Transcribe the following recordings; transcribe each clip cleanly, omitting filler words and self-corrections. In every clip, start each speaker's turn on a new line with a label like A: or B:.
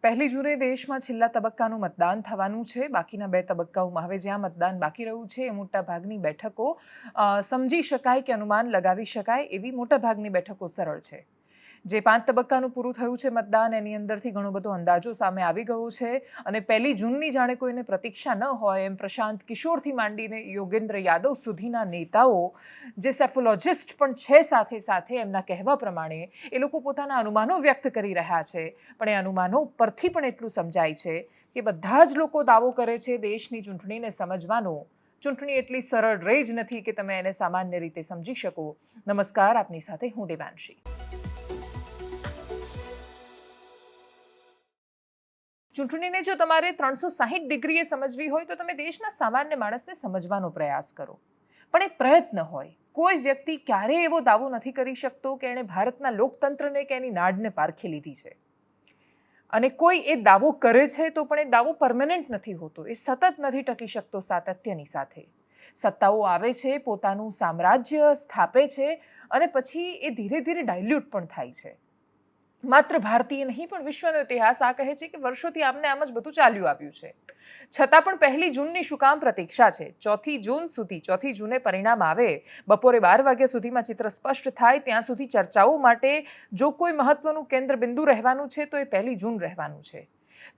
A: પહેલી જૂને દેશમાં છેલ્લા તબક્કાનું મતદાન થવાનું છે. બાકીના 2 તબક્કાઓમાં હવે જ્યાં મતદાન બાકી રહ્યું છે એ મોટાભાગની બેઠકો સમજી શકાય કે અનુમાન લગાવી શકાય એવી મોટાભાગની બેઠકો સરળ છે. જે 5 તબક્કાનું પૂરું થયું છે મતદાન, એની અંદરથી ઘણો બધો અંદાજો સામે આવી ગયો છે અને પહેલી જૂનની જાણે કોઈને પ્રતીક્ષા ન હોય એમ પ્રશાંત કિશોરથી માંડીને યોગેન્દ્ર યાદવ સુધીના નેતાઓ જે સેફોલોજિસ્ટ પણ છે સાથે સાથે એમના કહેવા પ્રમાણે એ લોકો પોતાના અનુમાનો વ્યક્ત કરી રહ્યા છે. પણ એ અનુમાનો પરથી પણ એટલું સમજાય છે કે બધા જ લોકો દાવો કરે છે દેશની ચૂંટણીને સમજવાનો. ચૂંટણી એટલી સરળ રહી જ નથી કે તમે એને સામાન્ય રીતે સમજી શકો. નમસ્કાર, આપની સાથે હું દેવાંશી. ચૂંટણીને જો તમારે 360 ડિગ્રીએ સમજવી હોય તો તમે દેશના સામાન્ય માણસને સમજવાનો પ્રયાસ કરો. પણ એ પ્રયત્ન હોય. કોઈ વ્યક્તિ ક્યારેય એવો દાવો નથી કરી શકતો કે એણે ભારતના લોકતંત્રને કે એની નાડને પારખી લીધી છે. અને કોઈ એ દાવો કરે છે તો પણ એ દાવો પરમેનન્ટ નથી હોતો. એ સતત નથી ટકી શકતો સાતત્યની સાથે. સત્તાઓ આવે છે, પોતાનું સામ્રાજ્ય સ્થાપે છે અને પછી એ ધીરે ધીરે ડાયલ્યુટ પણ થાય છે. માત્ર ભારતીય નહીં પણ વિશ્વનો ઇતિહાસ આ કહે છે કે વર્ષોથી આમને આમ જ બધું ચાલ્યું આવ્યું છે. છતાં પણ પહેલી જૂનની શું કામ પ્રતીક્ષા છે? 4 જૂન સુધી, 4 જૂને પરિણામ આવે, બપોરે 12 વાગ્યા સુધીમાં ચિત્ર સ્પષ્ટ થાય ત્યાં સુધી ચર્ચાઓ માટે જો કોઈ મહત્વનું કેન્દ્ર બિંદુ રહેવાનું છે તો એ 1 જૂન રહેવાનું છે.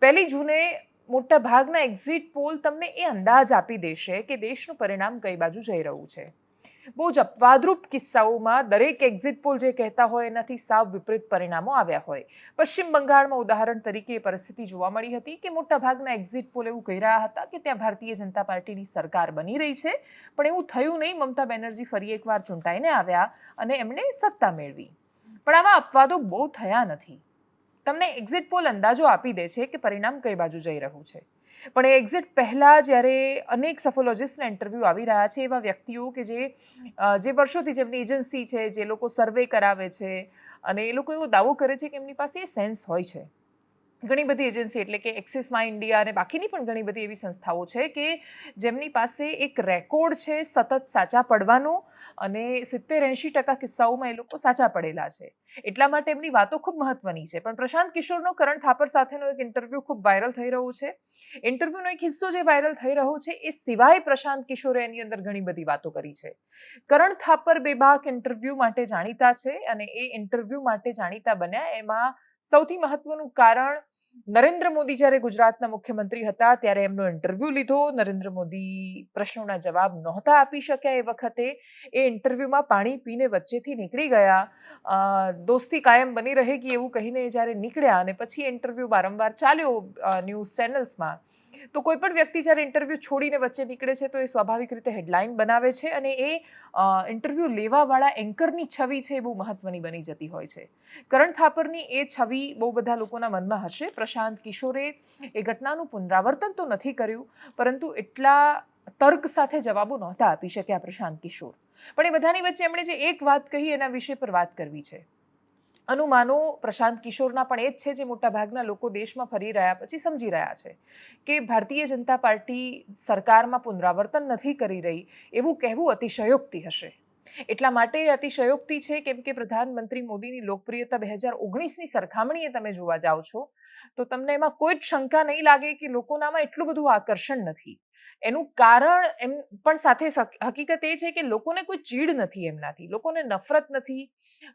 A: 1 જૂને મોટા ભાગના એક્ઝિટ પોલ તમને એ અંદાજ આપી દેશે કે દેશનું પરિણામ કઈ બાજુ જઈ રહ્યું છે. બહુ જ અપવાદરૂપ કિસ્સાઓમાં દરેક એક્ઝિટ પોલ જે કહેતા હોય એનાથી સાવ વિપરીત પરિણામો આવ્યા હોય. પશ્ચિમ બંગાળમાં ઉદાહરણ તરીકે એ પરિસ્થિતિ જોવા મળી હતી કે મોટાભાગના એક્ઝિટ પોલ એવું કહી રહ્યા હતા કે ત્યાં ભારતીય જનતા પાર્ટીની સરકાર બની રહી છે, પણ એવું થયું નહીં. મમતા બેનર્જી ફરી એકવાર ચૂંટાઈને આવ્યા અને એમણે સત્તા મેળવી. પણ આવા અપવાદો બહુ થયા નથી. તમને એક્ઝિટ પોલ અંદાજો આપી દે છે કે પરિણામ કઈ બાજુ જઈ રહ્યું છે. પણ એ એક્ઝિટ પહેલાં જ્યારે અનેક સેફોલોજિસ્ટના ઇન્ટરવ્યૂ આવી રહ્યા છે, એવા વ્યક્તિઓ કે જે વર્ષોથી જેમની એજન્સી છે, જે લોકો સર્વે કરાવે છે અને એ લોકો એવો દાવો કરે છે કે એમની પાસે એ સેન્સ હોય છે. ઘણી બધી એજન્સી એટલે કે એક્સિસ માય ઇન્ડિયા અને બાકીની પણ ઘણી બધી એવી સંસ્થાઓ છે કે જેમની પાસે એક રેકોર્ડ છે સતત સાચા પડવાનો અને 70-80% કિસ્સાઓમાં એ લોકો સાચા પડેલા છે. એટલા માટે એમની વાતો ખૂબ મહત્વની છે. પણ પ્રશાંત કિશોરનો કરણ થાપર સાથેનો એક ઇન્ટરવ્યૂ ખૂબ વાયરલ થઈ રહ્યો છે. ઇન્ટરવ્યૂનો એક હિસ્સો જે વાયરલ થઈ રહ્યો છે એ સિવાય પ્રશાંત કિશોરે એની અંદર ઘણી બધી વાતો કરી છે. કરણ થાપર બેબાક ઇન્ટરવ્યૂ માટે જાણીતા છે અને એ ઇન્ટરવ્યૂ માટે જાણીતા બન્યા એમાં સૌથી મહત્વનું કારણ નરેન્દ્ર મોદી જ્યારે ગુજરાતના મુખ્યમંત્રી હતા ત્યારે એમનો ઇન્ટરવ્યૂ લીધો. નરેન્દ્ર મોદી પ્રશ્નોના જવાબ નહોતા આપી શક્યા એ વખતે. એ ઇન્ટરવ્યૂમાં પાણી પીને વચ્ચેથી નીકળી ગયા. દોસ્તી કાયમ બની રહેગી એવું કહીને જ્યારે નીકળ્યા અને પછી ઇન્ટરવ્યૂ વારંવાર ચાલ્યો ન્યૂઝ ચેનલ્સમાં, તો કોઈ પણ વ્યક્તિ જ્યારે ઇન્ટરવ્યૂ છોડીને વચ્ચે નીકળે છે તો એ સ્વાભાવિક રીતે હેડલાઇન બનાવે છે અને એ ઇન્ટરવ્યૂ લેવાવાળા એન્કરની છબી છે એ બહુ મહત્વની બની જતી હોય છે. કરણ થાપરની એ છબી બહુ બધા લોકોના મનમાં હશે. પ્રશાંત કિશોરે એ ઘટનાનું પુનરાવર્તન તો નથી કર્યું, પરંતુ એટલા તર્ક સાથે જવાબો નહોતા આપી શક્યા પ્રશાંત કિશોર. પણ એ બધાની વચ્ચે એમણે જે એક વાત કહી એના વિષય પર વાત કરવી છે. અનુમાનો પ્રશાંત કિશોરના પણ એ જ છે જે મોટાભાગના લોકો દેશમાં ફરી રહ્યા પછી સમજી રહ્યા છે કે ભારતીય જનતા પાર્ટી સરકારમાં પુનરાવર્તન નથી કરી રહી એવું કહેવું અતિશયોક્તિ હશે. એટલા માટે અતિશયોક્તિ છે કેમ કે પ્રધાનમંત્રી મોદીની લોકપ્રિયતા 2019ની સરખામણીએ તમે જોવા જાઓ છો તો તમને એમાં કોઈ જ શંકા નહીં લાગે કે લોકોનામાં એટલું બધું આકર્ષણ નથી. એનું કારણ એમ પણ સાથે હકીકત એ છે કે લોકોને કોઈ ચીડ નથી એમનાથી, લોકોને નફરત નથી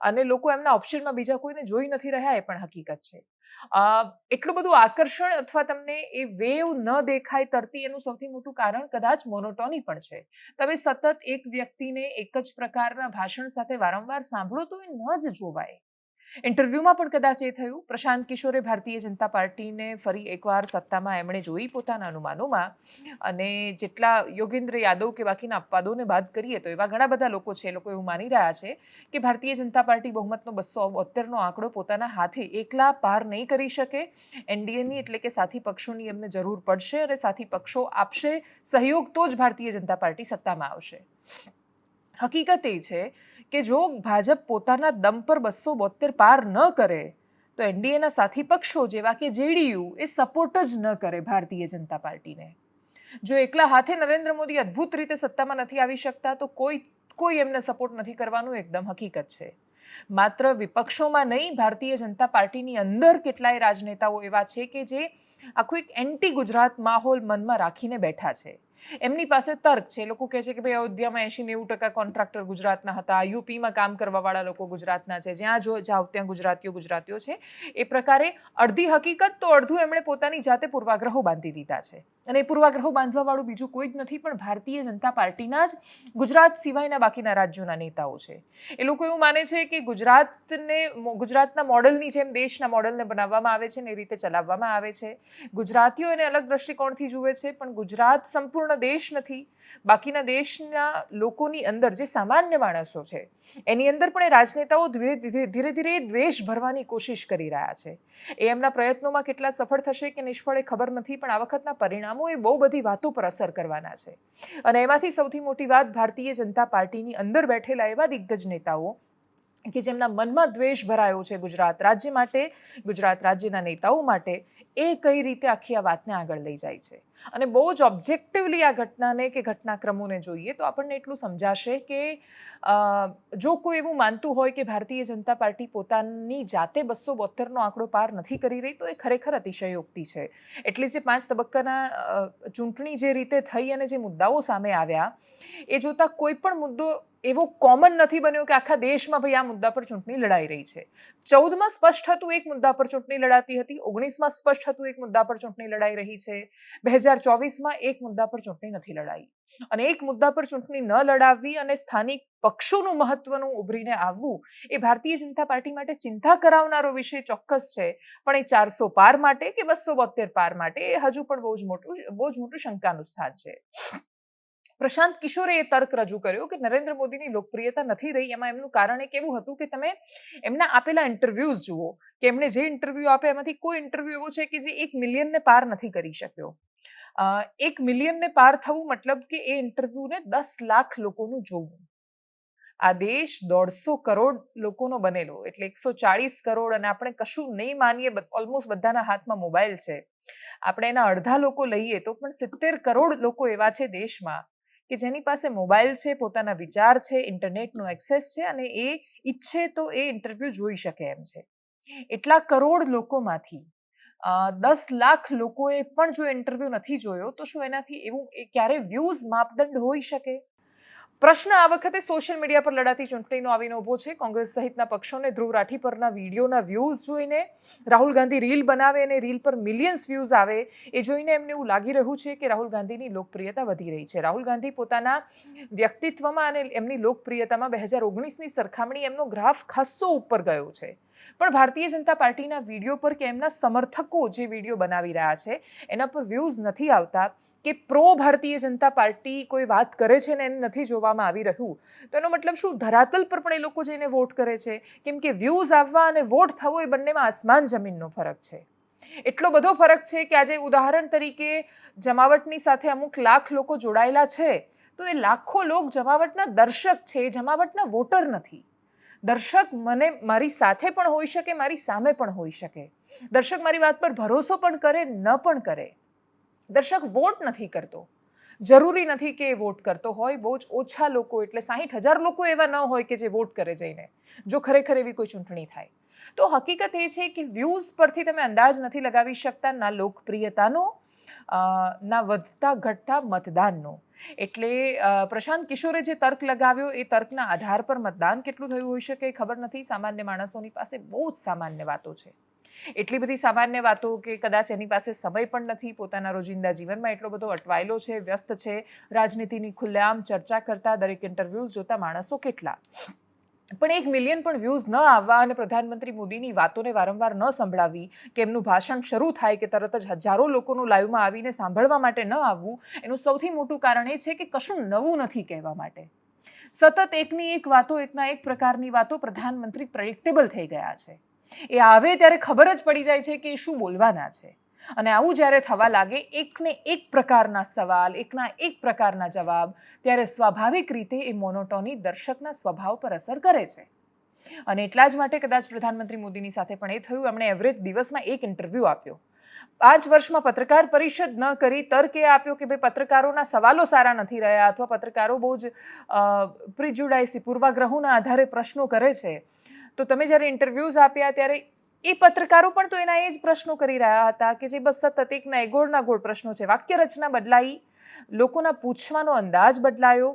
A: અને લોકો એમના ઓપ્શનમાં બીજા કોઈને જોઈ નથી રહ્યા એ પણ હકીકત છે. એટલું બધું આકર્ષણ અથવા તમને એ વેવ ન દેખાય તરતી એનું સૌથી મોટું કારણ કદાચ મોનોટોની પણ છે. તમે સતત એક વ્યક્તિને એક જ પ્રકારના ભાષણ સાથે વારંવાર સાંભળો તો એ ન જ જોવાય. ઇન્ટરવ્યૂમાં પણ કદાચ એ થયું. પ્રશાંત કિશોરે ભારતીય જનતા પાર્ટીને ફરી એકવાર સત્તામાં એમણે જોઈ પોતાના અનુમાનોમાં અને જેટલા યોગેન્દ્ર યાદવ કે બાકીના અપવાદોને બાદ કરીએ તો એવા ઘણા બધા લોકો છે, લોકો એવું માની રહ્યા છે કે ભારતીય જનતા પાર્ટી બહુમતનો 272નો આંકડો પોતાના હાથે એકલા પાર નહીં કરી શકે. એનડીએની એટલે કે સાથી પક્ષોની એમને જરૂર પડશે અને સાથી પક્ષો આપશે સહયોગ તો જ ભારતીય જનતા પાર્ટી સત્તામાં આવશે. હકીકત એ છે કે જો ભાજપ પોતાના દમ પર 272 પાર ન કરે તો એનડીએના સાથી પક્ષો જેવા કે જેડીયુ એ સપોર્ટ જ ન કરે ભારતીય જનતા પાર્ટીને. જો એકલા હાથે નરેન્દ્ર મોદી અદ્ભુત રીતે સત્તામાં નથી આવી શકતા તો કોઈ એમને સપોર્ટ નથી કરવાનું એકદમ હકીકત છે. માત્ર વિપક્ષોમાં નહીં, ભારતીય જનતા પાર્ટીની અંદર કેટલાય રાજનેતાઓ એવા છે કે જે આખું એક એન્ટી ગુજરાત માહોલ મનમાં રાખીને બેઠા છે. એમની પાસે તર્ક છે. લોકો કહે છે કે ભાઈ અયોધ્યામાં 80-90% કોન્ટ્રાક્ટર ગુજરાતના હતા, યુપીમાં કામ કરવાવાળા લોકો ગુજરાતના છે, જ્યાં જો જાઓ ત્યાં ગુજરાતીઓ છે. એ પ્રકારે અડધી હકીકત તો અડધું એમણે પોતાની જાતે પૂર્વાગ્રહો બાંધી દીધા છે. અને એ પૂર્વાગ્રહો બાંધવાવાળું બીજું કોઈ જ નથી પણ ભારતીય જનતા પાર્ટીના જ ગુજરાત સિવાયના બાકીના રાજ્યોના નેતાઓ છે. એ લોકો એવું માને છે કે ગુજરાતના મોડલની જેમ દેશના મોડલને બનાવવામાં આવે છે ને એ રીતે ચલાવવામાં આવે છે. ગુજરાતીઓ એને અલગ દ્રષ્ટિકોણથી જુએ છે, પણ ગુજરાત સંપૂર્ણ દેશ નથી. બાકીના દેશના લોકોની અંદર જે સામાન્ય માણસો છે એની અંદર પણ એ રાજનેતાઓ ધીરે ધીરે દ્વેષ ભરવાની કોશિશ કરી રહ્યા છે. એ એમના પ્રયત્નોમાં કેટલા સફળ થશે કે નિષ્ફળ એ ખબર નથી, પણ આ વખતના પરિણામો એ બહુ બધી વાતો પર અસર કરવાના છે. અને એમાંથી સૌથી મોટી વાત, ભારતીય જનતા પાર્ટીની અંદર બેઠેલા એવા દિગ્ગજ નેતાઓ કે જેમના મનમાં દ્વેષ ભરાયો છે ગુજરાત રાજ્ય માટે, ગુજરાત રાજ્યના નેતાઓ માટે, એ કઈ રીતે આખી આ વાતને આગળ લઈ જાય છે. અને બહુ જ ઓબ્જેક્ટિવલી આ ઘટનાને કે ઘટનાક્રમોને જોઈએ તો આપણને એટલું સમજાશે કે જો કોઈ એવું માનતું હોય કે ભારતીય જનતા પાર્ટી પોતાની જાતે 272નો આંકડો પાર નથી કરી રહી, તો એ ખરેખર અતિશયોક્તિ છે. એટલે જે 5 તબક્કાના ચૂંટણી જે રીતે થઈ અને જે મુદ્દાઓ સામે આવ્યા એ જોતા કોઈ પણ મુદ્દો એવો કોમન નથી બન્યો કે આખા દેશમાં ભાઈ આ મુદ્દા પર ચૂંટણી લડાઈ રહી છે. 14માં સ્પષ્ટ હતું એક મુદ્દા પર ચૂંટણી લડાતી હતી, 19માં સ્પષ્ટ હતું એક મુદ્દા પર ચૂંટણી લડાઈ રહી છે, 2024માં એક મુદ્દા પર ચૂંટણી નથી લડાઈ. અને એક મુદ્દા પર ચૂંટણી ન લડાવવી અને સ્થાનિક પક્ષોનું મહત્વનું ઉભરીને આવવું એ ભારતીય જનતા પાર્ટી માટે ચિંતા કરાવનારો વિષય ચોક્કસ છે. પણ એ 400 પાર માટે કે 272 પાર માટે એ હજુ પણ બહુ જ મોટું શંકાનું સ્થાન છે. પ્રશાંત કિશોરે એ તર્ક રજૂ કર્યો કે નરેન્દ્ર મોદીની લોકપ્રિયતા નથી રહી. એમાં એમનું કારણ એક એવું હતું કે તમે એમના આપેલા ઇન્ટરવ્યુઝ જુઓ કે એમણે જે ઇન્ટરવ્યુ આપ્યા એમાંથી કોઈ ઇન્ટરવ્યુ એવો છે કે જે 1 મિલિયનને પાર નથી કરી શક્યો. 1 મિલિયનને પાર થવું મતલબ કે એ ઇન્ટરવ્યુને 10 લાખ લોકોનું જોવું. આ દેશ 150 કરોડ લોકોનો બનેલો, એટલે 140 કરોડ, અને આપણે કશું નહીં માનીએ, ઓલમોસ્ટ બધાના હાથમાં મોબાઈલ છે. આપણે એના અડધા લોકો લઈએ તો પણ 70 કરોડ લોકો એવા છે દેશમાં કે જેની પાસે મોબાઈલ છે, પોતાના વિચાર છે, ઇન્ટરનેટનો એક્સેસ છે અને એ ઈચ્છે તો એ ઇન્ટરવ્યુ જોઈ શકે એમ છે. એટલા કરોડ લોકોમાંથી 10 લાખ લોકોએ પણ જો ઇન્ટરવ્યુ નથી જોયો તો શું એનાથી એવું ક્યારે વ્યૂઝ માપદંડ હોઈ શકે? પ્રશ્ન આ વખતે સોશિયલ મીડિયા પર લડાતી ચૂંટણીનો આવીને ઉભો છે. કોંગ્રેસ સહિતના પક્ષોને ધ્રુવ રાઠી પરના વિડીયોના વ્યૂઝ જોઈને, રાહુલ ગાંધી રીલ બનાવે અને રીલ પર મિલિયન્સ વ્યૂઝ આવે એ જોઈને એમને એવું લાગી રહ્યું છે કે રાહુલ ગાંધીની લોકપ્રિયતા વધી રહી છે. રાહુલ ગાંધી પોતાના વ્યક્તિત્વમાં અને એમની લોકપ્રિયતામાં 2019ની સરખામણી એમનો ગ્રાફ ખાસ્સો ઉપર ગયો છે. પણ ભારતીય જનતા પાર્ટીના વિડીયો પર કે એમના સમર્થકો જે વિડીયો બનાવી રહ્યા છે એના પર વ્યૂઝ નથી આવતા, કે પ્રો ભારતીય જનતા પાર્ટી કોઈ વાત કરે છે ને એને નથી જોવામાં આવી રહ્યું, તો એનો મતલબ શું? ધરાતલ પર પણ એ લોકો જઈને વોટ કરે છે. કેમ કે વ્યૂઝ આવવા અને વોટ થવો એ બંનેમાં આસમાન જમીનનો ફરક છે. એટલો બધો ફરક છે કે આજે ઉદાહરણ તરીકે જમાવટની સાથે અમુક લાખ લોકો જોડાયેલા છે, તો એ લાખો લોક જમાવટના દર્શક છે, જમાવટના વોટર નથી. દર્શક મારી સાથે પણ હોઈ શકે, મારી સામે પણ હોઈ શકે. દર્શક મારી વાત પર ભરોસો પણ કરે, ન પણ કરે. દર્શક વોટ નથી કરતો. જરૂરી નથી કે એ વોટ કરતો હોય. બહુ જ ઓછા લોકો, એટલે 60,000 લોકો એવા ન હોય કે જે વોટ કરે જઈને, જો ખરેખર એવી કોઈ ચૂંટણી થાય. તો હકીકત એ છે કે વ્યૂઝ પરથી તમે અંદાજ નથી લગાવી શકતા ના લોકપ્રિયતાનો, ના વધતા ઘટતા મતદાનનો. એટલે પ્રશાંત કિશોરે જે તર્ક લગાવ્યો એ તર્કના આધાર પર મતદાન કેટલું થયું હોઈ શકે ખબર નથી. સામાન્ય માણસોની પાસે બહુ જ સામાન્ય વાતો છે. એટલી બધી સામાન્ય વાતો કે કદાચ એની પાસે સમય પણ નથી. પોતાના રોજિંદા જીવનમાં એટલો બધો અટવાયેલો છે, વ્યસ્ત છે. રાજનીતિની ખુલ્લેઆમ ચર્ચા કરતા, દરેક ઇન્ટરવ્યુઝ જોતા માણસો કેટલા. પણ 1 મિલિયન પણ વ્યૂઝ ન આવવા અને પ્રધાનમંત્રી મોદીની વાતોને વારંવાર ન સંભળાવી, કે એમનું ભાષણ શરૂ થાય કે તરત જ હજારો લોકોનું લાઈવમાં આવીને સાંભળવા માટે ન આવવું, એનું સૌથી મોટું કારણ એ છે કે કશું નવું નથી કહેવા માટે. સતત એકની એક વાતો, એકના એક પ્રકારની વાતો. પ્રધાનમંત્રી પ્રેડિક્ટેબલ થઈ ગયા છે. એ આવે ત્યારે ખબર જ પડી જાય છે કે એ શું બોલવાના છે. અને આવું જ્યારે થવા લાગે, એકને એક પ્રકારના સવાલ, એકના એક પ્રકારના જવાબ, ત્યારે સ્વાભાવિક રીતે એ મોનોટોની દર્શકના સ્વભાવ પર અસર કરે છે. અને એટલા જ માટે કદાચ પ્રધાનમંત્રી મોદીની સાથે પણ એ થયું. એમણે એવરેજ દિવસમાં 1 ઇન્ટરવ્યૂ આપ્યો. 5 વર્ષમાં પત્રકાર પરિષદ ન કરી. તર્ક એ આપ્યો કે ભાઈ પત્રકારોના સવાલો સારા નથી રહ્યા, અથવા પત્રકારો બહુ જ પ્રિજુડાઇસી, પૂર્વાગ્રહોના આધારે પ્રશ્નો કરે છે. તો તમે જ્યારે ઇન્ટરવ્યૂઝ આપ્યા ત્યારે એ પત્રકારો પણ તો એના એ જ પ્રશ્નો કરી રહ્યા હતા કે જે બસ સતત એકના એગોળના ગોળ પ્રશ્નો છે. વાક્ય રચના બદલાઈ, લોકોના પૂછવાનો અંદાજ બદલાયો.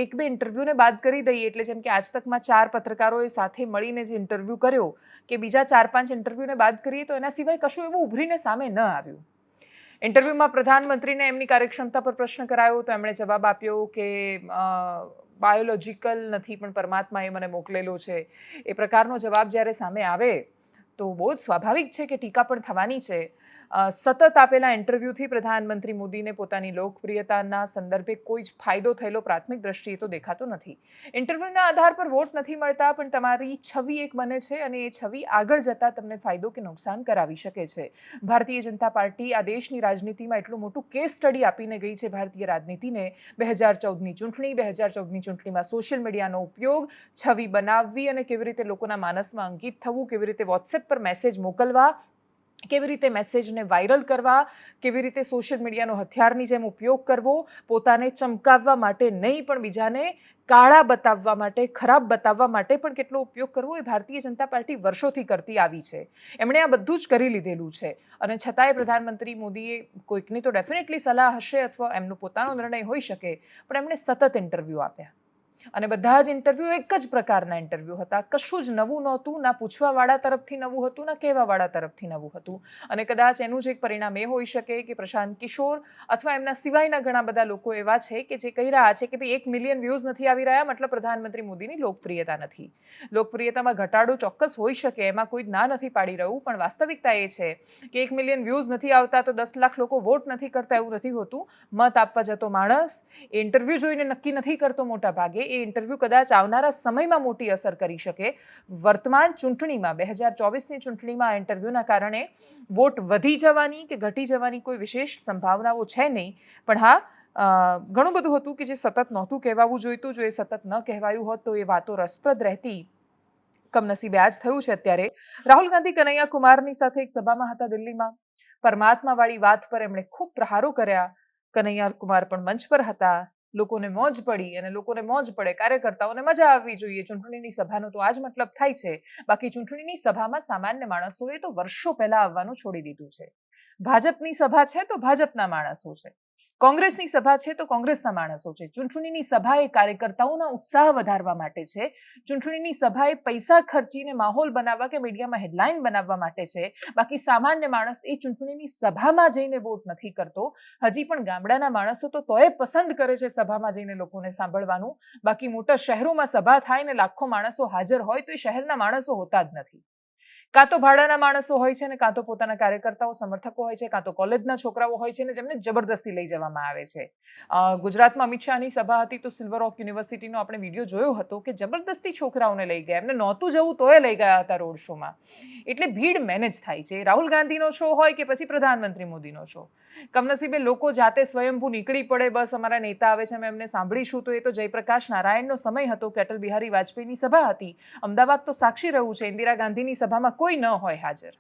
A: એક બે ઇન્ટરવ્યૂને બાદ કરી દઈએ એટલે જેમ કે આજ તકમાં 4 પત્રકારોએ સાથે મળીને જે ઇન્ટરવ્યૂ કર્યો કે બીજા 4-5 ઇન્ટરવ્યૂને બાદ કરીએ તો એના સિવાય કશું એવું ઉભરીને સામે ન આવ્યું. ઇન્ટરવ્યૂમાં પ્રધાનમંત્રીને એમની કાર્યક્ષમતા પર પ્રશ્ન કરાયો તો એમણે જવાબ આપ્યો કે બાયોલોજિકલ નથી પણ પરમાત્માએ મને મોકલેલો છે. એ પ્રકારનો જવાબ જ્યારે સામે આવે તો બહુ જ સ્વાભાવિક છે કે ટીકા પણ થવાની છે. સતત આપેલા ઇન્ટરવ્યૂથી પ્રધાનમંત્રી મોદીને પોતાની લોકપ્રિયતાના સંદર્ભે કોઈ જ ફાયદો થયેલો પ્રાથમિક દ્રષ્ટિએ તો દેખાતો નથી. ઇન્ટરવ્યૂના આધાર પર વોટ નથી મળતા પણ તમારી છબી એક બને છે અને એ છબી આગળ જતાં તમને ફાયદો કે નુકસાન કરાવી શકે છે. ભારતીય જનતા પાર્ટી આ દેશની રાજનીતિમાં એટલું મોટું કેસ સ્ટડી આપીને ગઈ છે ભારતીય રાજનીતિને. 2014ની ચૂંટણી, 2014ની ચૂંટણીમાં સોશિયલ મીડિયાનો ઉપયોગ, છબી બનાવવી અને કેવી રીતે લોકોના માનસમાં અંકિત થવું, કેવી રીતે વોટ્સએપ પર મેસેજ મોકલવા, કેવી રીતે મેસેજને વાયરલ કરવા, કેવી રીતે સોશિયલ મીડિયાનો હથિયારની જેમ ઉપયોગ કરવો, પોતાને ચમકાવવા માટે નહીં પણ બીજાને કાળા બતાવવા માટે, ખરાબ બતાવવા માટે પણ કેટલો ઉપયોગ કરવો એ ભારતીય જનતા પાર્ટી વર્ષોથી કરતી આવી છે. એમણે આ બધું જ કરી લીધેલું છે અને છતાંય પ્રધાનમંત્રી મોદીએ કોઈકની તો ડેફિનેટલી સલાહ હશે અથવા એમનો પોતાનો નિર્ણય હોઈ શકે પણ એમણે સતત ઇન્ટરવ્યૂ આપ્યા અને બધા જ ઇન્ટરવ્યૂ એક જ પ્રકારના ઇન્ટરવ્યૂ હતા. કશું જ નવું નહોતું, ના પૂછવાવાળા તરફથી નવું હતું, ના કહેવાવાળા તરફથી નવું હતું. અને કદાચ એનું જ એક પરિણામ એ હોઈ શકે કે પ્રશાંત કિશોર અથવા એમના સિવાયના ઘણા બધા લોકો એવા છે કે જે કહી રહ્યા છે કે ભાઈ 1 મિલિયન વ્યૂઝ નથી આવી રહ્યા મતલબ પ્રધાનમંત્રી મોદીની લોકપ્રિયતા નથી. લોકપ્રિયતામાં ઘટાડો ચોક્કસ હોઈ શકે, એમાં કોઈ ના નથી પાડી રહ્યું, પણ વાસ્તવિકતા એ છે કે 1 મિલિયન વ્યૂઝ નથી આવતા તો 10 લાખ લોકો વોટ નથી કરતા એવું નથી હોતું. મત આપવા જતો માણસ એ ઇન્ટરવ્યૂ જોઈને નક્કી નથી કરતો મોટા ભાગે. એ ઇન્ટરવ્યૂ કદાચ આવનારા સમયમાં મોટી અસર કરી શકે. વર્તમાન ચૂંટણીમાં 2024ની ચૂંટણીમાં આ ઇન્ટરવ્યૂના કારણે વોટ વધી જવાની કે ઘટી જવાની કોઈ વિશેષ સંભાવનાઓ છે નહીં. પણ હા, ઘણું બધું હતું કે જે સતત નહોતું કહેવાવું જોઈતું. જો એ સતત ન કહેવાયું હોત તો એ વાતો રસપ્રદ રહેતી. કમનસીબે આ જ થયું છે. અત્યારે રાહુલ ગાંધી કનૈયા કુમારની સાથે એક સભામાં હતા દિલ્હીમાં. પરમાત્માવાળી વાત પર એમણે ખૂબ પ્રહારો કર્યા. કનૈયા કુમાર પણ મંચ પર હતા. લોકોને મોજ પડી અને લોકોને મોજ પડે, કાર્યકર્તાઓને મજા આવવી જોઈએ. ચૂંટણીની સભાનો તો આ જ મતલબ થાય છે. બાકી ચૂંટણીની સભામાં સામાન્ય માણસોએ તો વર્ષો પહેલા આવવાનું છોડી દીધું છે. ભાજપની સભા છે તો ભાજપના માણસો છે, કોંગ્રેસની સભા છે તો કોંગ્રેસના માણસો છે. ચૂંટણીની સભા એ કાર્યકર્તાઓના ઉત્સાહ વધારવા માટે છે. ચૂંટણીની સભા એ પૈસા ખર્ચીને માહોલ બનાવવા કે મીડિયામાં હેડલાઇન બનાવવા માટે છે. બાકી સામાન્ય માણસ એ ચૂંટણીની સભામાં જઈને વોટ નથી કરતો. હજી પણ ગામડાના માણસો તો તોય પસંદ કરે છે સભામાં જઈને લોકોને સાંભળવાનું. બાકી મોટા શહેરોમાં સભા થાય ને લાખો માણસો હાજર હોય તો એ શહેરના માણસો હોતા જ નથી. કાં તો ભાડાના માણસો હોય છે ને કાં તો પોતાના કાર્યકર્તાઓ, સમર્થકો હોય છે, કાં તો કોલેજના છોકરાઓ હોય છે ને જેમને જબરદસ્તી લઈ જવામાં આવે છે. ગુજરાતમાં અમિત શાહની સભા હતી તો સિલ્વર ઓક યુનિવર્સિટીનો આપણે વિડીયો જોયો હતો કે જબરદસ્તી છોકરાઓને લઈ ગયા. એમને નહોતું જવું તોય લઈ ગયા હતા રોડ શોમાં. એટલે ભીડ મેનેજ થાય છે. રાહુલ ગાંધીનો શો હોય કે પછી પ્રધાનમંત્રી મોદીનો શો. કમનસીબે લોકો જાતે સ્વયંભૂ નીકળી પડે, બસ અમારા નેતા આવે છે અમે એમને સાંભળીશું. તો એ તો જયપ્રકાશ નારાયણનો સમય હતો કે અટલ બિહારી વાજપેયીની સભા હતી. અમદાવાદ તો સાક્ષી રહ્યું છે, ઇન્દિરા ગાંધીની સભામાં કોઈ ન હોય હાજર.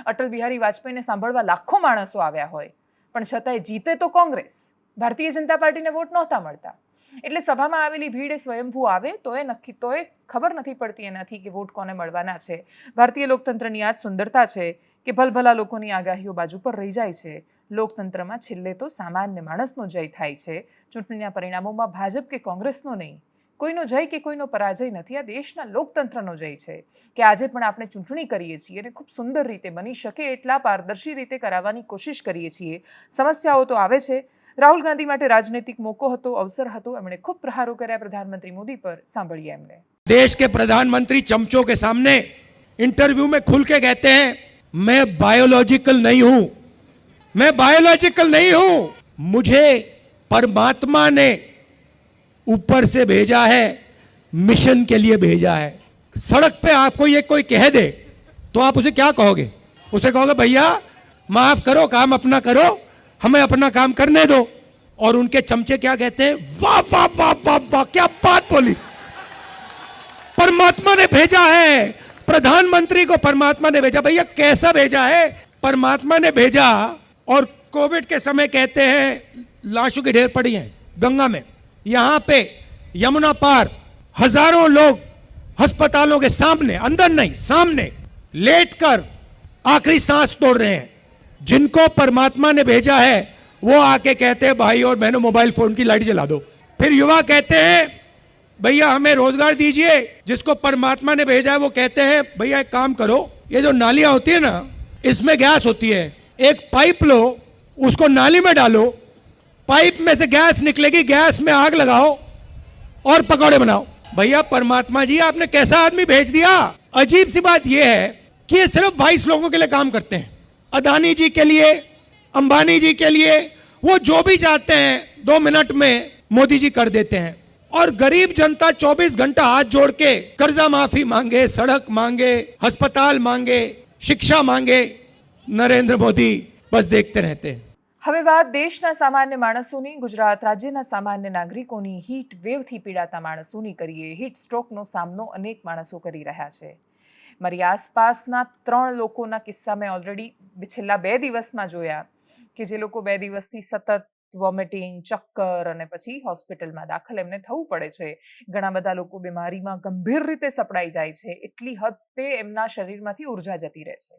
A: અટલ બિહારી વાજપેયીને સાંભળવા લાખો માણસો આવ્યા હોય પણ છતાંય જીતે તો કોંગ્રેસ. ભારતીય જનતા પાર્ટીને વોટ નહોતા મળતા. એટલે સભામાં આવેલી ભીડ એ સ્વયંભૂ આવે તો એ નક્કી તો એ ખબર નથી પડતી એનાથી કે વોટ કોને મળવાના છે. ભારતીય લોકતંત્રની આ જ સુંદરતા છે કે ભલભલા લોકોની આગાહીઓ બાજુ પર રહી જાય છે. લોકતંત્રમાં છેલ્લે તો સામાન્ય માણસનો જય થાય છે. ચૂંટણીના પરિણામોમાં ભાજપ કે કોંગ્રેસનો નહીં, કોઈનો જય કે કોઈનો પરાજય નથી. આ દેશના લોકતંત્રનો જય છે કે આજે પણ આપણે ચૂંટણી કરીએ છીએ અને ખૂબ સુંદર રીતે બની શકે એટલા પારદર્શી રીતે કરાવવાની કોશિશ કરીએ છીએ. સમસ્યાઓ તો આવે છે. રાહુલ ગાંધી માટે રાજનૈતિક મોકો હતો, અવસર હતો. એમણે ખૂબ પ્રહારો કર્યા પ્રધાનમંત્રી મોદી પર. સાંભળીએ એમને.
B: देश के प्रधानमंत्री चमचों के सामने इंटरव्यू में खुल के कहते हैं मैं बायोलॉजिकल नहीं हूं, मैं बायोलॉजिकल नहीं हूं, मुझे परमात्मा ने ऊपर से भेजा है, मिशन के लिए भेजा है. सड़क पे आपको ये कोई कह दे तो आप उसे क्या कहोगे? उसे कहोगे भैया माफ करो, काम अपना करो, हमें अपना काम करने दो. और उनके चमचे क्या कहते हैं? वाह वाह वाह वाह वाह, क्या बात बोली. परमात्मा ने भेजा है, प्रधानमंत्री को परमात्मा ने भेजा. भैया कैसा भेजा है? परमात्मा ने भेजा. और कोविड के समय कहते हैं लाशों की ढेर पड़ी हैं गंगा में, यहां पे यमुना पार हजारों लोग अस्पतालों के सामने, अंदर नहीं सामने लेटकर आखिरी सांस तोड़ रहे हैं। जिनको परमात्मा ने भेजा है वो आके कहते हैं भाई और बहनों मोबाइल फोन की लाइट जला दो। फिर युवा कहते हैं भैया हमें रोजगार दीजिए। जिसको परमात्मा ने भेजा है वो कहते हैं भैया एक काम करो, ये जो नालियां होती है ना इसमें गैस होती है, एक पाइप लो उसको नाली में डालो, पाइप में से गैस निकलेगी, गैस में आग लगाओ और पकौड़े बनाओ। भैया परमात्मा जी आपने कैसा आदमी भेज दिया। अजीब सी बात यह है कि ये सिर्फ 22 लोगों के लिए काम करते हैं, अदानी जी के लिए, अंबानी जी के लिए, वो जो भी चाहते हैं 2 मिनट में मोदी जी कर देते हैं। और गरीब जनता 24 घंटा हाथ जोड़ के कर्जा माफी मांगे, सड़क मांगे, अस्पताल मांगे, शिक्षा मांगे, नरेंद्र मोदी बस देखते रहते हैं।
A: હવે વાત દેશના સામાન્ય માણસોની, ગુજરાત રાજ્યના સામાન્ય નાગરિકોની, હીટ વેવથી પીડાતા માણસોની કરીએ. હીટ સ્ટ્રોકનો સામનો અનેક માણસો કરી રહ્યા છે. મારી આસપાસના 3 લોકોના કિસ્સા મેં ઓલરેડી છેલ્લા 2 દિવસમાં જોયા કે જે લોકો 2 દિવસથી સતત વોમિટિંગ, ચક્કર અને પછી હોસ્પિટલમાં દાખલ એમને થવું પડે છે. ઘણા બધા લોકો બીમારીમાં ગંભીર રીતે સપડાઈ જાય છે. એટલી હદે એમના શરીરમાંથી ઉર્જા જતી રહે છે.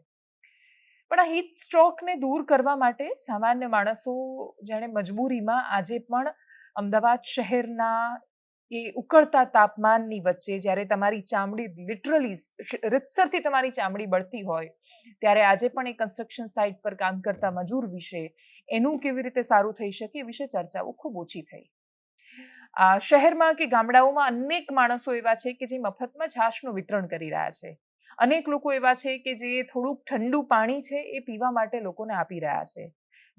A: પણ આ હીટ સ્ટ્રોકને દૂર કરવા માટે સામાન્ય માણસો જેણે મજબૂરીમાં આજે પણ અમદાવાદ શહેરના એ ઉકળતા તાપમાનની વચ્ચે જ્યારે તમારી ચામડી લિટરલી રીતસરથી તમારી ચામડી બળતી હોય ત્યારે આજે પણ એ કન્સ્ટ્રક્શન સાઇટ પર કામ કરતા મજૂર વિશે એનું કેવી રીતે સારું થઈ શકે એ વિશે ચર્ચાઓ ખૂબ ઓછી થઈ. શહેરમાં કે ગામડાઓમાં અનેક માણસો એવા છે કે જે મફતમાં છાશનું વિતરણ કરી રહ્યા છે. અનેક લોકો એવા છે કે જે થોડુંક ઠંડુ પાણી છે એ પીવા માટે લોકોને આપી રહ્યા છે.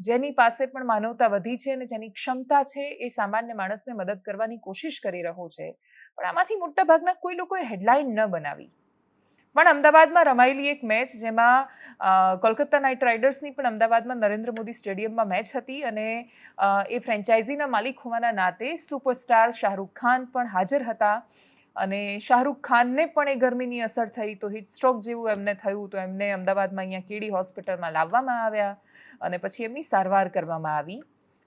A: જેની પાસે પણ માનવતા વધી છે અને જેની ક્ષમતા છે એ સામાન્ય માણસને મદદ કરવાની કોશિશ કરી રહ્યો છે. પણ આમાંથી મોટા ભાગના કોઈ લોકોએ હેડલાઇન ન બનાવી. પણ અમદાવાદમાં રમાયેલી એક મેચ જેમાં કોલકાતા નાઇટ રાઇડર્સની પણ અમદાવાદમાં નરેન્દ્ર મોદી સ્ટેડિયમમાં મેચ હતી અને એ ફ્રેન્ચાઇઝીના માલિક હોવાના નાતે સુપરસ્ટાર શાહરૂખ ખાન પણ હાજર હતા. અને શાહરૂખ ખાનને પણ એ ગરમીની અસર થઈ તો હીટ સ્ટ્રોક જેવું એમને થયું તો એમને અમદાવાદમાં અહીંયા કેડી હોસ્પિટલમાં લાવવામાં આવ્યા અને પછી એમની સારવાર કરવામાં આવી.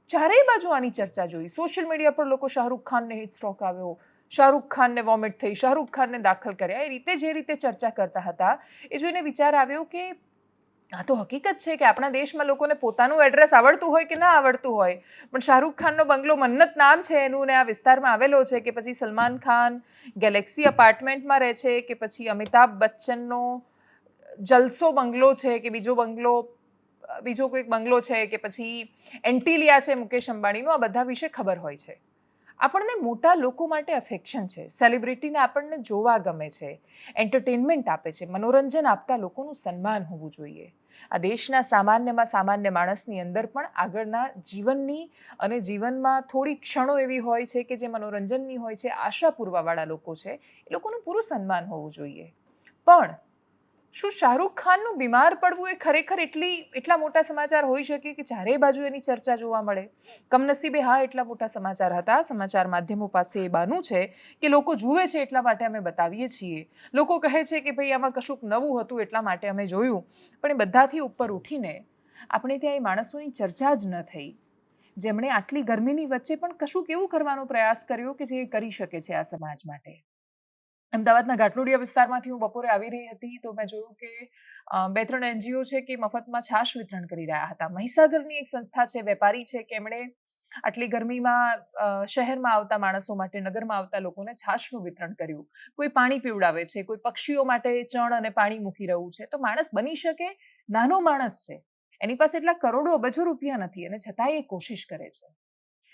A: ચારેય બાજુ આની ચર્ચા જોઈ. સોશિયલ મીડિયા પર લોકો શાહરૂખ ખાનને હીટ સ્ટ્રોક આવ્યો, શાહરૂખ ખાનને વોમિટ થઈ, શાહરૂખ ખાનને દાખલ કર્યા, એ રીતે જે રીતે ચર્ચા કરતા હતા એ જોઈને વિચાર આવ્યો કે આ તો હકીકત છે કે આપણા દેશમાં લોકોને પોતાનું એડ્રેસ આવડતું હોય કે ના આવડતું હોય પણ શાહરૂખ ખાનનો બંગલો મન્નત નામ છે એનું ને આ વિસ્તારમાં આવેલો છે કે પછી સલમાન ખાન ગેલેક્સી અપાર્ટમેન્ટમાં રહે છે કે પછી અમિતાભ બચ્ચનનો જલસો બંગલો છે કે બીજો કોઈક બંગલો છે કે પછી એન્ટિલિયા છે મુકેશ અંબાણીનો, આ બધા વિશે ખબર હોય છે. આપણને મોટા લોકો માટે અફેક્શન છે, સેલિબ્રિટીને આપણને જોવા ગમે છે, એન્ટરટેનમેન્ટ આપે છે, મનોરંજન આપતા લોકોનું સન્માન હોવું જોઈએ. આ દેશના સામાન્યમાં સામાન્ય માણસની અંદર પણ આગળના જીવનની અને જીવનમાં થોડી ક્ષણો એવી હોય છે કે જે મનોરંજનની હોય છે, આશા પૂરવાવાળા લોકો છે, એ લોકોનું પૂરું સન્માન હોવું જોઈએ. પણ શું શાહરૂખ ખાનનું બીમાર પડવું એ ખરેખર એટલા મોટા સમાચાર હોઈ શકે કે ચારેય બાજુ એની ચર્ચા જોવા મળે? કમનસીબે હા એટલા મોટા સમાચાર હતા. સમાચાર માધ્યમો પાસે એ બાનું છે કે લોકો જુએ છે એટલા માટે અમે બતાવીએ છીએ. લોકો કહે છે કે ભાઈ આમાં કશુંક નવું હતું એટલા માટે અમે જોયું. પણ એ બધાથી ઉપર ઉઠીને આપણે ત્યાં એ માણસોની ચર્ચા જ ન થઈ જેમણે આટલી ગરમીની વચ્ચે પણ કશુંક એવું કરવાનો પ્રયાસ કર્યો કે જે કરી શકે છે આ સમાજ માટે. અમદાવાદના ઘાટલોડિયા વિસ્તારમાંથી હું બપોરે આવી રહી હતી તો મેં જોયું કે 2-3 NGO છે કે મફતમાં છાશ વિતરણ કરી રહ્યા હતા. મહીસાગરની એક સંસ્થા છે, વેપારી છે કે એમણે આટલી ગરમીમાં શહેરમાં આવતા માણસો માટે, નગરમાં આવતા લોકોને છાશનું વિતરણ કર્યું. કોઈ પાણી પીવડાવે છે, કોઈ પક્ષીઓ માટે ચણ અને પાણી મૂકી રહ્યું છે. તો માણસ બની શકે, નાનો માણસ છે, એની પાસે એટલા કરોડો અબજો રૂપિયા નથી અને છતાંય એ કોશિશ કરે છે.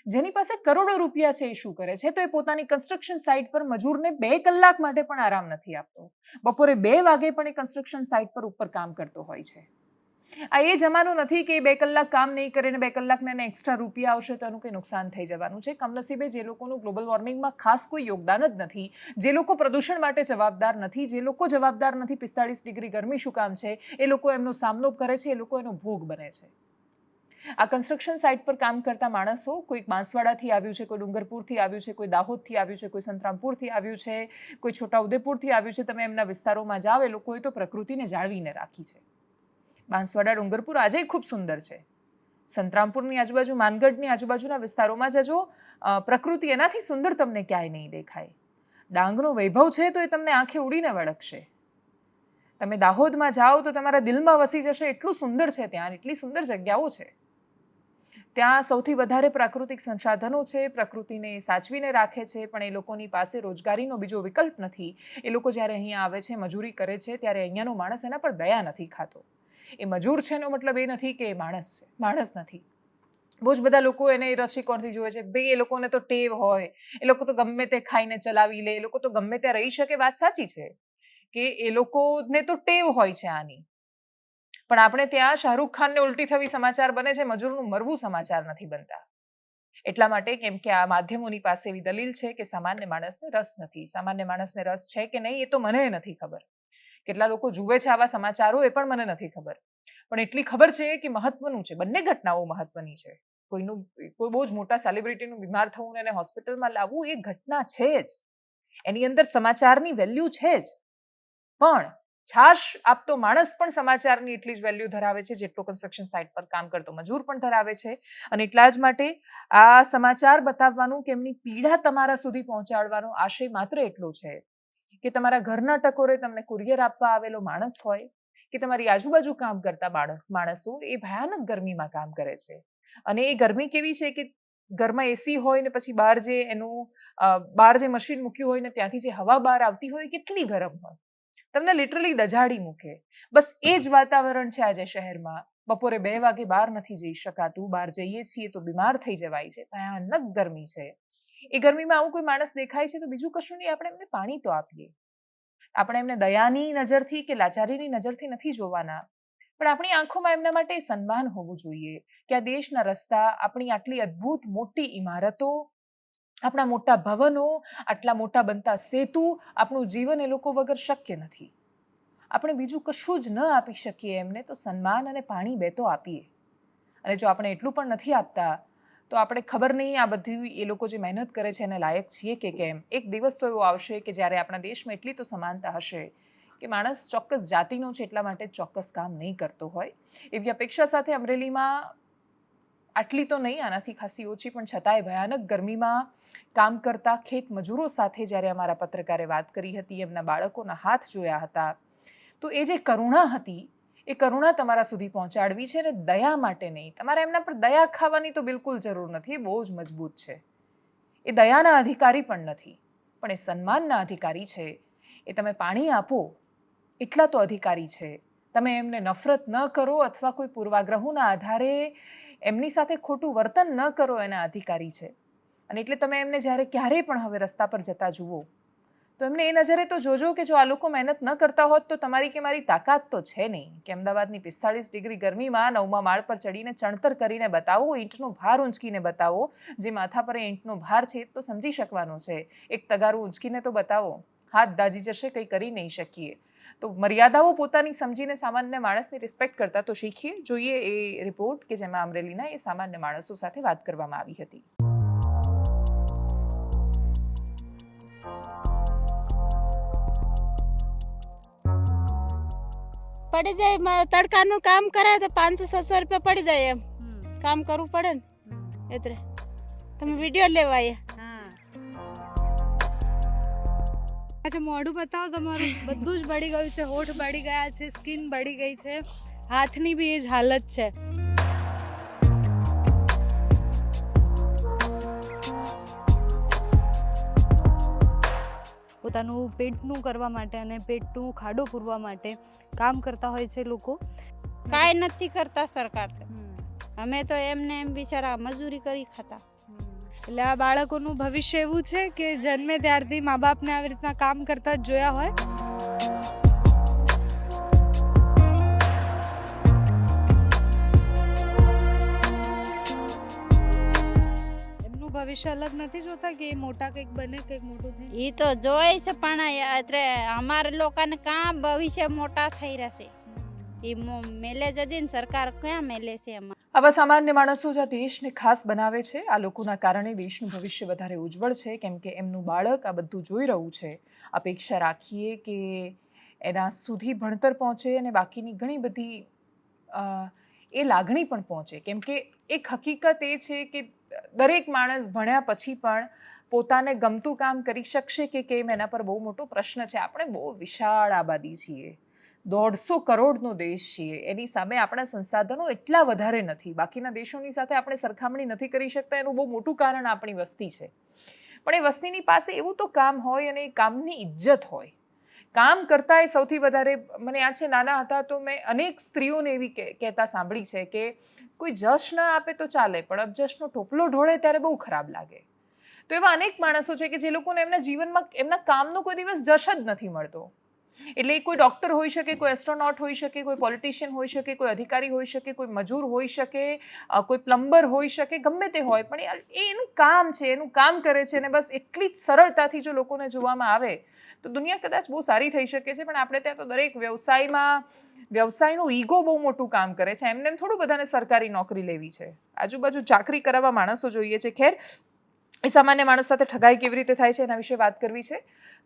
A: જેની પાસે કરોડો રૂપિયા છે એ શું કરે છે? તો એ પોતાની કન્સ્ટ્રક્શન સાઇટ પર મજૂરને 2 કલાક માટે પણ આરામ નથી આપતો. બપોરે 2 વાગે પણ એ કન્સ્ટ્રક્શન સાઇટ પર ઉપર કામ કરતો હોય છે. આ એ જમાનો નથી કે 2 કલાક કામ નહીં કરે ને 2 કલાકને એને એક્સ્ટ્રા રૂપિયા આવશે તો એનું કંઈ નુકસાન થઈ જવાનું છે. કમનસીબે જે લોકોનું ગ્લોબલ વોર્મિંગમાં ખાસ કોઈ યોગદાન જ નથી, જે લોકો પ્રદૂષણ માટે જવાબદાર નથી, જે લોકો જવાબદાર નથી 45 ડિગ્રી ગરમી શું કામ છે, એ લોકો એમનો સામનો કરે છે, એ લોકો એનો ભોગ બને છે. આ કન્સ્ટ્રક્શન સાઇટ પર કામ કરતા માણસો કોઈક બાંસવાડાથી આવ્યું છે, કોઈ ડુંગરપુરથી આવ્યું છે, કોઈ દાહોદથી આવ્યું છે, કોઈ સંતરામપુરથી આવ્યું છે, કોઈ છોટાઉદેપુરથી આવ્યું છે. તમે એમના વિસ્તારોમાં જાઓ એ લોકોએ તો પ્રકૃતિને જાળવીને રાખી છે. બાંસવાડા, ડુંગરપુર આજે ખૂબ સુંદર છે. સંતરામપુરની આજુબાજુ, માનગઢની આજુબાજુના વિસ્તારોમાં જજો, પ્રકૃતિ એનાથી સુંદર તમને ક્યાંય નહીં દેખાય. ડાંગનો વૈભવ છે તો એ તમને આંખે ઉડીને વળગશે. તમે દાહોદમાં જાઓ તો તમારા દિલમાં વસી જશે. એટલું સુંદર છે ત્યાં, એટલી સુંદર જગ્યાઓ છે ત્યાં. સૌથી વધારે પ્રાકૃતિક સંસાધનો છે, પ્રકૃતિને સાચવીને રાખે છે, પણ એ લોકોની પાસે રોજગારીનો બીજો વિકલ્પ નથી. એ લોકો જ્યારે અહીંયા આવે છે, મજૂરી કરે છે, ત્યારે અહીંયાનો માણસ એના પર દયા નથી ખાતો. એ મજૂર છે એનો મતલબ એ નથી કે એ માણસ છે. માણસ નથી. બહુ જ બધા લોકો એને રસીકોણથી જુએ છે. ભાઈ એ લોકોને તો ટેવ હોય, એ લોકો તો ગમે તે ખાઈને ચલાવી લે, એ લોકો તો ગમે ત્યાં રહી શકે. વાત સાચી છે કે એ લોકોને તો ટેવ હોય છે આની. પણ આપણે ત્યાં શાહરૂખ ખાનને ઉલટી થવી સમાચાર બને છે, મજૂરનું મરવું સમાચાર નથી બનતા. એટલા માટે કેમ કે આ માધ્યમોની પાસે એવી દલીલ છે કે સામાન્ય માણસને રસ નથી. સામાન્ય માણસને રસ છે કે નહીં એ તો મને નથી ખબર. કેટલા લોકો જુએ છે આવા સમાચારો એ પણ મને નથી ખબર. પણ એટલી ખબર છે કે મહત્વનું છે. બંને ઘટનાઓ મહત્વની છે. કોઈ બહુ જ મોટા સેલિબ્રિટીનું બીમાર થવું અને હોસ્પિટલમાં લાવવું એ ઘટના છે જ. એની અંદર સમાચારની વેલ્યુ છે જ. પણ છાશ આપતો માણસ પણ સમાચારની એટલી જ વેલ્યુ ધરાવે છે જેટલો કન્સ્ટ્રક્શન સાઇટ પર કામ કરતો મજૂર પણ ધરાવે છે. અને એટલા જ માટે આ સમાચાર બતાવવાનું કે એમની પીડા તમારા સુધી પહોંચાડવાનો આશય માત્ર એટલો છે કે તમારા ઘરના ટકોરે તમને કુરિયર આપવા આવેલો માણસ હોય કે તમારી આજુબાજુ કામ કરતા માણસો એ ભયાનક ગરમીમાં કામ કરે છે. અને એ ગરમી કેવી છે કે ઘરમાં એસી હોય ને પછી બહાર જે મશીન મૂક્યું હોય ને ત્યાંથી જે હવા બહાર આવતી હોય કેટલી ગરમ હોય. તમને લિટરલી દજાડી મૂકે. બસ એ જ વાતાવરણ છે આજે શહેરમાં. બપોરે 2 વાગે બહાર નથી જઈ શકાતું. બહાર જઈએ છીએ તો બીમાર થઈ જવાય છે. ભયાનક ગરમી છે. એ ગરમીમાં આવું કોઈ માણસ દેખાય છે તો બીજું કશું નહીં, આપણે એમને પાણી તો આપીએ. આપણે એમને દયાની નજરથી કે લાચારીની નજરથી નથી જોવાના, પણ આપણી આંખોમાં એમના માટે સન્માન હોવું જોઈએ કે આ દેશના રસ્તા, આપણી આટલી અદ્ભુત મોટી ઇમારતો, આપણા મોટા ભવનો, આટલા મોટા બનતા સેતુ, આપણું જીવન એ લોકો વગર શક્ય નથી. આપણે બીજું કશું જ ન આપી શકીએ એમને તો સન્માન અને પાણી 2 તો આપીએ. અને જો આપણે એટલું પણ નથી આપતા તો આપણે ખબર નહીં આ બધી એ લોકો જે મહેનત કરે છે એને લાયક છીએ કે કેમ. એક દિવસ તો એવો આવશે કે જ્યારે આપણા દેશમાં એટલી તો સમાનતા હશે કે માણસ ચોક્કસ જાતિનો છે એટલા માટે ચોક્કસ કામ નહીં કરતો હોય. એવી અપેક્ષા સાથે અમરેલીમાં આટલી તો નહીં, આનાથી ખાસી ઓછી, પણ છતાંય ભયાનક ગરમીમાં કામ કરતા ખેત મજૂરો સાથે જ્યારે અમારા પત્રકારે વાત કરી હતી, એમના બાળકોના હાથ જોયા હતા, તો એ જે કરુણા હતી એ કરુણા તમારા સુધી પહોંચાડવી છે. અને દયા માટે નહીં, તમારે એમના પર દયા ખાવાની તો બિલકુલ જરૂર નથી. એ બહુ જ મજબૂત છે. એ દયાના અધિકારી પણ નથી, પણ એ સન્માનના અધિકારી છે. એ તમે પાણી આપો એટલા તો અધિકારી છે. તમે એમને નફરત ન કરો અથવા કોઈ પૂર્વાગ્રહોના આધારે એમની સાથે ખોટું વર્તન ન કરો એના અધિકારી છે. અને એટલે તમે એમને જ્યારે ક્યારેય પણ હવે રસ્તા પર જતા જુઓ તો એમને એ નજરે તો જોજો કે જો આ લોકો મહેનત ન કરતા હોત તો તમારી કે મારી તાકાત તો છે નહીં કે અમદાવાદની 45 ડિગ્રી ગરમીમાં 9મા માળ પર ચડીને ચણતર કરીને બતાવો, ઈંટનો ભાર ઊંચકીને બતાવો. જે માથા પર ઈંટનો ભાર છે એ તો સમજી શકવાનો છે. એક તગારું ઊંચકીને તો બતાવો. હાથ દાજી જશે, કંઈ કરી નહીં શકીએ. તો મર્યાદાઓ પોતાની સમજીને સામાન્ય માણસની રિસ્પેક્ટ કરતા તો શીખીએ. જોઈએ એ રિપોર્ટ કે જેમાં અમરેલીના એ સામાન્ય માણસો સાથે વાત કરવામાં આવી હતી.
C: પડી જાય તડકાનું કામ કરે તો 500-600 રૂપિયા પડી જાય. એમ કામ કરવું પડે ને એટલે તમે વિડીયો લેવા આવ્યા.
D: આજે મોઢું બતાવો તમારું. બધું જ બળી ગયું છે. હોઠ બળી ગયા છે, સ્કિન બળી ગઈ છે, હાથની બી એ જ હાલત છે. પોતાનું પેટનું કરવા માટે અને પેટનું ખાડો પૂરવા માટે કામ કરતા હોય છે લોકો.
C: કાંઈ નથી કરતા સરકાર. અમે તો એમને એમ બિચારા મજૂરી કરી ખાતા.
D: એટલે આ બાળકોનું ભવિષ્ય એવું છે કે જન્મે ત્યારથી મા બાપને આવી રીતના કામ કરતા જ જોયા હોય. એમનું ભવિષ્ય અલગ નથી જોતા કે એ મોટા કંઈક બને, કંઈક મોટું થાય.
C: એ તો જોઈ છે પણ એટલે અમારા લોકોને કાં ભવિષ્ય મોટા થઈ રહેશે. એ મેલે જતી ને સરકાર ક્યાં મેલે છે એમાં.
A: આવા સામાન્ય માણસો જ આ દેશને ખાસ બનાવે છે. આ લોકોના કારણે દેશનું ભવિષ્ય વધારે ઉજ્જવળ છે, કેમ કે એમનું બાળક આ બધું જોઈ રહ્યું છે. અપેક્ષા રાખીએ કે એના સુધી ભણતર પહોંચે અને બાકીની ઘણી બધી એ લાગણી પણ પહોંચે. કેમ કે એક હકીકત એ છે કે દરેક માણસ ભણ્યા પછી પણ પોતાને ગમતું કામ કરી શકશે કે કેમ, એના પર બહુ મોટો પ્રશ્ન છે. આપણે બહુ વિશાળ આબાદી છીએ, 150 કરોડનો દેશ છીએ, એની સામે આપણા સંસાધનો એટલા વધારે નથી. બાકીના દેશોની સાથે આપણે સરખામણી નથી કરી શકતા. એનું બહુ મોટું કારણ આપણી વસ્તી છે. પણ એ વસ્તીની પાસે એવું તો કામ હોય અને એ કામની ઇજ્જત હોય. કામ કરતાં એ સૌથી વધારે મને યાદ છે, નાના હતા તો મેં અનેક સ્ત્રીઓને એવી કહેતા સાંભળી છે કે કોઈ જશ ન આપે તો ચાલે, પણ અબજશનો ટોપલો ઢોળે ત્યારે બહુ ખરાબ લાગે. તો એવા અનેક માણસો છે કે જે લોકોને એમના જીવનમાં એમના કામનો કોઈ દિવસ જશ જ નથી મળતો. એટલે કોઈ ડૉક્ટર હોઈ શકે, કોઈ એસ્ટ્રોનોટ હોઈ શકે, કોઈ પોલિટિશિયન હોઈ શકે, કોઈ અધિકારી હોઈ શકે, કોઈ મજૂર હોઈ શકે, કોઈ પ્લમ્બર હોઈ શકે, ગમે તે હોય, પણ એ એનું કામ છે, એનું કામ કરે છે. અને બસ એટલી જ સરળતાથી જો લોકોને જોવામાં આવે તો દુનિયા કદાચ બહુ સારી થઈ શકે છે. પણ આપણે ત્યાં તો દરેક વ્યવસાયનું ઈગો બહુ મોટું કામ કરે છે. એમને થોડું બધાને સરકારી નોકરી લેવી છે, આજુબાજુ ચાકરી કરાવવા માણસો જોઈએ છે. ખેર, એ સામાન્ય માણસ સાથે ઠગાઈ કેવી રીતે થાય છે એના વિશે વાત કરવી છે.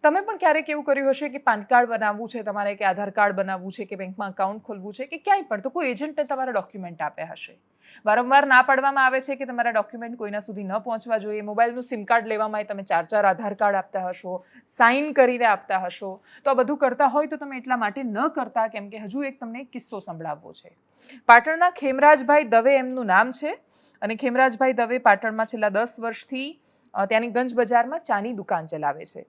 A: તમે પણ ક્યારેક એવું કર્યું હશે કે પાન કાર્ડ બનાવવું છે તમારે, કે આધાર કાર્ડ બનાવવું છે, કે બેંકમાં અકાઉન્ટ ખોલવું છે, કે ક્યાંય પણ, તો કોઈ એજન્ટે તમારા ડોક્યુમેન્ટ આપ્યા હશે. વારંવાર ના પાડવામાં આવે છે કે તમારા ડોક્યુમેન્ટ કોઈના સુધી ન પહોંચવા જોઈએ. મોબાઈલનું સિમ કાર્ડ લેવામાં તમે 4 આધાર કાર્ડ આપતા હશો, સાઇન કરીને આપતા હશો. તો આ બધું કરતા હોય તો તમે એટલા માટે ન કરતા કેમ કે હજુ એક તમને કિસ્સો સંભળાવવો છે. પાટણના ખેમરાજભાઈ દવે એમનું નામ છે અને ખેમરાજભાઈ દવે પાટણમાં છેલ્લા 10 વર્ષથી ત્યાંની ગંજ બજારમાં ચાની દુકાન ચલાવે છે.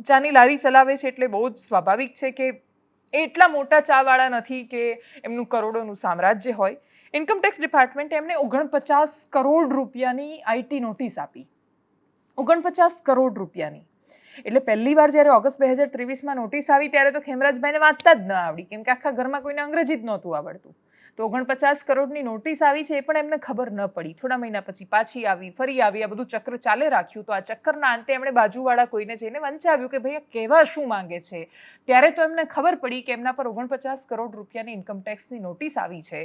A: ચાની લારી ચલાવે છે એટલે બહુ જ સ્વાભાવિક છે કે એ એટલા મોટા ચાવાળા નથી કે એમનું કરોડોનું સામ્રાજ્ય હોય. ઇન્કમટેક્સ ડિપાર્ટમેન્ટે એમને 49 કરોડ રૂપિયાની આઈટી નોટિસ આપી. 49 કરોડ રૂપિયાની. એટલે પહેલી વાર જ્યારે ઓગસ્ટ 2023માં નોટિસ આવી ત્યારે તો ખેમરાજભાઈને વાંચતા જ ન આવડી, કેમ કે આખા ઘરમાં કોઈને અંગ્રેજી જ નહોતું આવડતું. તો 49 કરોડની નોટિસ આવી છે એ પણ એમને ખબર ન પડી. થોડા મહિના પછી પાછી આવી, ફરી આવી, આ બધું ચક્ર ચાલે રાખ્યું. તો આ ચક્કરના અંતે એમણે બાજુવાળા કોઈને જઈને વંચાવ્યું કે ભાઈ આ કહેવા શું માંગે છે. ત્યારે તો એમને ખબર પડી કે એમના પર 49 કરોડ રૂપિયાની ઇન્કમટેક્સની નોટિસ આવી છે.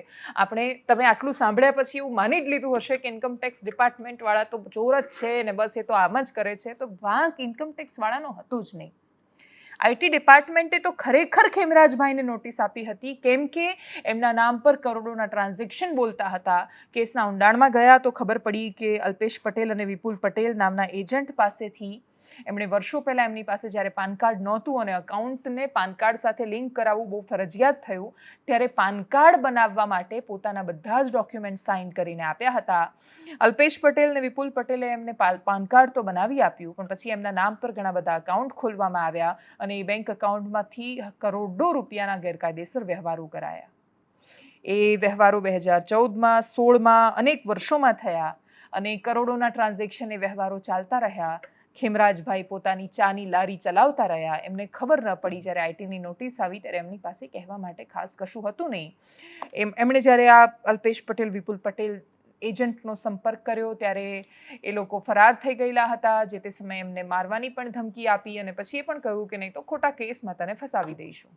A: તમે આટલું સાંભળ્યા પછી એવું માની જ લીધું હશે કે ઇન્કમટેક્સ ડિપાર્ટમેન્ટવાળા તો ચોર જ છે ને બસ એ તો આમ જ કરે છે. તો વાંક ઇન્કમટેક્સવાળાનો હતો જ નહીં. આઈટી ડિપાર્ટમેન્ટે તો ખરેખર ખેમરાજભાઈને નોટિસ આપી હતી કેમ કે એમના નામ પર કરોડોના ટ્રાન્ઝેક્શન બોલતા હતા. કેસના ઊંડાણમાં ગયા તો ખબર પડી કે અલ્પેશ પટેલ અને વિપુલ પટેલ નામના એજન્ટ પાસેથી એમણે વર્ષો પહેલાં એમની પાસે જ્યારે પાન કાર્ડ નહોતું અને અકાઉન્ટને પાન કાર્ડ સાથે લિંક કરાવવું બહુ ફરજિયાત થયું ત્યારે પાન કાર્ડ બનાવવા માટે પોતાના બધા જ ડોક્યુમેન્ટ સાઇન કરીને આપ્યા હતા. અલ્પેશ પટેલ અને વિપુલ પટેલે એમને પાન કાર્ડ તો બનાવી આપ્યું, પણ પછી એમના નામ પર ઘણા બધા અકાઉન્ટ ખોલવામાં આવ્યા અને એ બેંક અકાઉન્ટમાંથી કરોડો રૂપિયાના ગેરકાયદેસર વ્યવહારો કરાયા. એ વ્યવહારો 2014માં 16માં અનેક વર્ષોમાં થયા અને કરોડોના ટ્રાન્ઝેક્શન એ વ્યવહારો ચાલતા રહ્યા. ખેમરાજભાઈ પોતાની ચાની લારી ચલાવતા રહ્યા. એમને ખબર ન પડી જ્યારે આઈટીની નોટિસ આવી ત્યારે એમની પાસે કહેવા માટે ખાસ કશું હતું નહીં. એમણે જ્યારે આ અલ્પેશ પટેલ, વિપુલ પટેલ એજન્ટનો સંપર્ક કર્યો ત્યારે એ લોકો ફરાર થઈ ગયેલા હતા. જે તે સમયે એમને મારવાની પણ ધમકી આપી અને પછી એ પણ કહ્યું કે નહીં તો ખોટા કેસમાં તને ફસાવી દઈશું.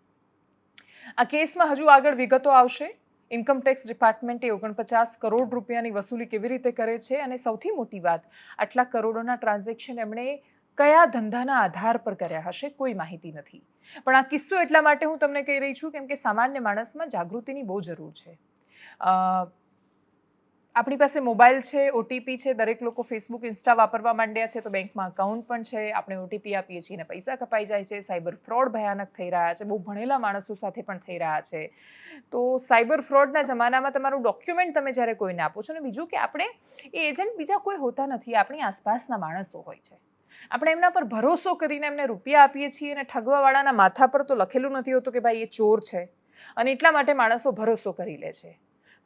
A: આ કેસમાં હજુ આગળ વિગતો આવશે. ઇન્કમટેક્સ ડિપાર્ટમેન્ટે 49 કરોડ રૂપિયાની વસૂલી કેવી રીતે કરે છે અને સૌથી મોટી વાત, આટલા કરોડોના ટ્રાન્ઝેક્શન એમણે કયા ધંધાના આધાર પર કર્યા હશે કોઈ માહિતી નથી. પણ આ કિસ્સો એટલા માટે હું તમને કહી રહી છું કેમ કે સામાન્ય માણસમાં જાગૃતિની બહુ જરૂર છે. આપણી પાસે મોબાઈલ છે, ઓટીપી છે, દરેક લોકો ફેસબુક, ઇન્સ્ટા વાપરવા માંડ્યા છે તો બેંકમાં અકાઉન્ટ પણ છે. આપણે ઓટીપી આપીએ છીએ અને પૈસા કપાઈ જાય છે. સાયબર ફ્રોડ ભયાનક થઈ રહ્યા છે, બહુ ભણેલા માણસો સાથે પણ થઈ રહ્યા છે. તો સાયબર ફ્રોડના જમાનામાં તમારું ડોક્યુમેન્ટ તમે જ્યારે કોઈને આપો છો, અને બીજું કે આપણે એ એજન્ટ બીજા કોઈ હોતા નથી, આપણી આસપાસના માણસો હોય છે. આપણે એમના પર ભરોસો કરીને એમને રૂપિયા આપીએ છીએ અને ઠગવાવાળાના માથા પર તો લખેલું નથી હોતું કે ભાઈ એ ચોર છે અને એટલા માટે માણસો ભરોસો કરી લે છે.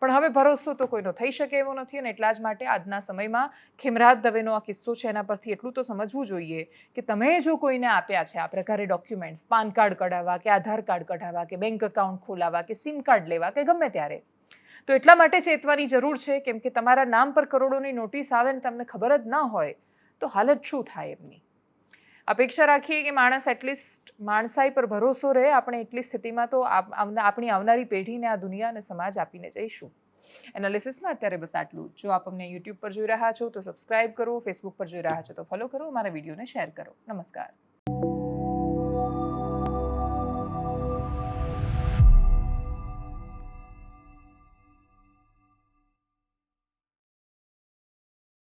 A: પણ હવે ભરોસો તો કોઈનો થઈ શકે એવો નથી અને એટલા જ માટે આજના સમયમાં ખેમરાજ દવેનો આ કિસ્સો છે એના પરથી એટલું તો સમજવું જોઈએ કે તમે જો કોઈને આપ્યા છે આ પ્રકારે ડોક્યુમેન્ટ્સ, પાન કાર્ડ કઢાવવા કે આધાર કાર્ડ કઢાવવા કે બેંક એકાઉન્ટ ખોલાવવા કે સિમ કાર્ડ લેવા કે ગમે ત્યારે, તો એટલા માટે ચેતવાની જરૂર છે કેમ કે તમારા નામ પર કરોડોની નોટિસ આવે ને તમને ખબર જ ન હોય તો હાલત શું થાય એમની. અપેક્ષા રાખીએ કે માણસ એટલીસ્ટ માણસાઈ પર ભરોસો રહે. આપણે એટલી સ્થિતિમાં તો આપણી આવનારી પેઢીને આ દુનિયા અને સમાજ આપીને જઈશું. એનાલિસિસમાં અત્યારે બસ આટલું. જો આપ અમને યુટ્યુબ પર જોઈ રહ્યા છો તો સબસ્ક્રાઇબ કરો, ફેસબુક પર જોઈ રહ્યા છો તો ફોલો કરો, મારા વિડીયોને શેર કરો. નમસ્કાર.